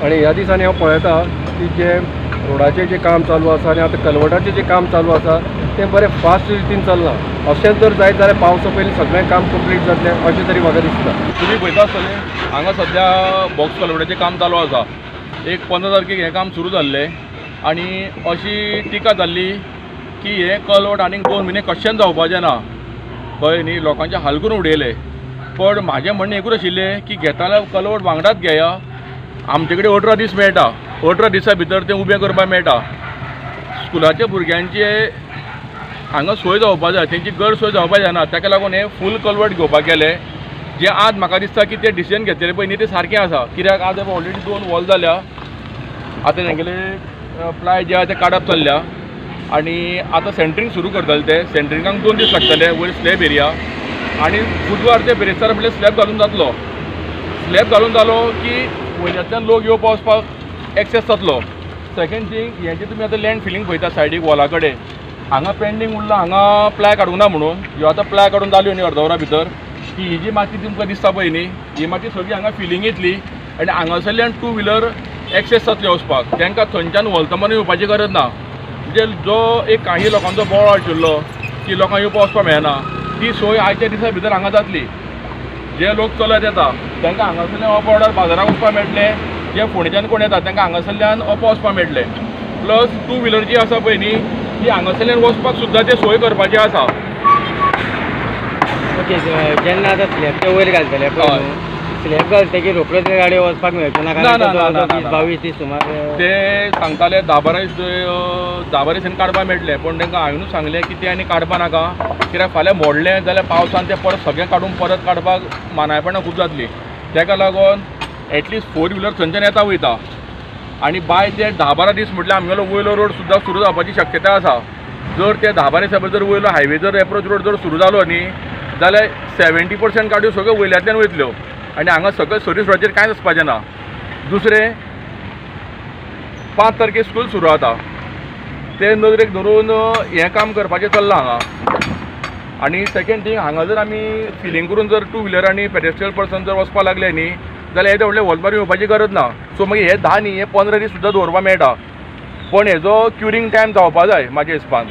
आणि ह्या दिसांनी हांव पळयता की जे रोडाचें जे काम चालू आसा आनी आतां कलवटाचें जे काम चालू आसा तें बरें फास्ट रितीन चलना। अशें जर जायत जाल्यार पावसा पयलीं सगळें काम कंप्लीट जातलें अशें तरी म्हाका दिसता। तुम्ही पळयता आसतलें हांगा सद्या बॉक्स कलवटाचें काम चालू आसा। एक 15 तारखेक हें काम सुरू जाल्लें आनी अशी टिका जाल्ली की हें कलवट आनीक 2 म्हयने कशेंच जावपाचें ना, कळ्ळें न्ही। लोकांचे हाल करून उडयले। पण म्हाजें म्हणणें एकूच आशिल्लें की घेता जाल्यार कलवट वांगडाच घेया। आमचे कडेन 18 दीस मेळटा, 18 दिसां भितर तें उबें करपाक मेळटा। स्कुलाच्या भुरग्यांचे हांगा सोय जावपाक जाय, तेंची गैर सोय जावपाक जायना, ताका लागून हें फूल कलवट घेवपाक गेलें। जें आज म्हाका दिसता की तें डिसिजन घेतलेलें पळय न्ही तें सारकें आसा। कित्याक आज ऑलरेडी 2 वॉल जाल्या, आतां तेंगेले प्लाय जे आसा तें काडप चल्ल्या आनी आतां सेंटरींग सुरू करतले। ते सेंटरिंगाक 2 दीस लागतले, वयर स्लॅब एरिया आनी बुधवार ते बिरेस्तार म्हटल्यार स्लॅब घालून जातलो। स्लॅब घालून जालो की वयल्यातल्यान लोक येवपा वचपाक एक्सेस जातलो। सेकेंड थींग हें जें तुमी आतां लँड फिलींग पळयता सायडीक वॉला कडेन, हांगा पेंडींग उरला, हांगा प्लाय काडूंक ना म्हणून। ह्यो आतां प्लाय काडून जाल्यो न्ही अर्द वरा भितर, की ही जी माती तुमकां दिसता पळय न्ही ही माती सगळी हांगा फिलींग येतली आनी हांगासरल्यान 2 व्हिलर एक्सेस जातले वचपाक। तांकां थंयच्यान वलतमान येवपाची गरज ना। म्हणजे जो एक काही लोकांचो बोळ आशिल्लो की लोकांक येवपा वचपाक मेळना, ती सोय आयच्या दिसा भितर हांगा जातली। जे लोक चलत येता तांकां हांगासरल्यान अप ऑर्डर बाजाराक वचपाक मेळटलें, जे फोंडेच्यान कोण येता तांकां हांगासरल्यान अप वचपाक मेळटलें। प्लस 2 व्हिलर जी आसा पळय न्ही ती हांगासरल्यान वचपाक सुद्दां ते सोय करपाची आसा। ओके, जेन्ना आतां स्लॅबचे वयर घालतले पळय स्लॅब घालतकीर रोखडोच गाडयो वचपाक मेळच्यो ना, कारण 22 दीस सुमार ते सांगताले 10-12 दीस काडपाक मेळटले। पण तांकां हांवेंनूच सांगलें की ते आनी काडपा नाका, कित्याक फाल्यां मोडलें जाल्यार पावसान तें परत सगळें काडून परत काडपाक मानायपणां खूब जातलीं। ताका लागून एटलिस्ट 4 व्हिलर थंयच्यान येता वयता आनी बाय ते 10-12 दीस म्हटल्यार आमगेलो वयलो रोड सुद्दां सुरू जावपाची शक्यताय आसा। जर ते 10-12 दिसा भितर वयलो हायवे जर एप्रोच रोड जर सुरू जालो न्ही जाल्यार 70% गाडयो सगळ्यो वयल्यातल्यान वयतल्यो आनी हांगा सगळें सर्वीस रोडाचेर कांयच वचपाचें ना। दुसरें 5 तारखेक स्कूल सुरू जाता, ते नदरेक धरून हें काम करपाचें चल्लां हांगा। आनी सेकेंड थींग हांगा जर आमी फिलींग करून जर 2 व्हिलर आनी पेडेस्ट्रियल पर्सन जर वचपाक लागले न्ही जाल्यार येदे व्हडले वॉलमार येवपाची गरज ना। सो मागीर हे 10 न्ही हे 15 दीस सुद्दां दवरपाक मेळटा। पण हेजो क्युरिंग टायम जावपाक जाय म्हाज्या हिसपान।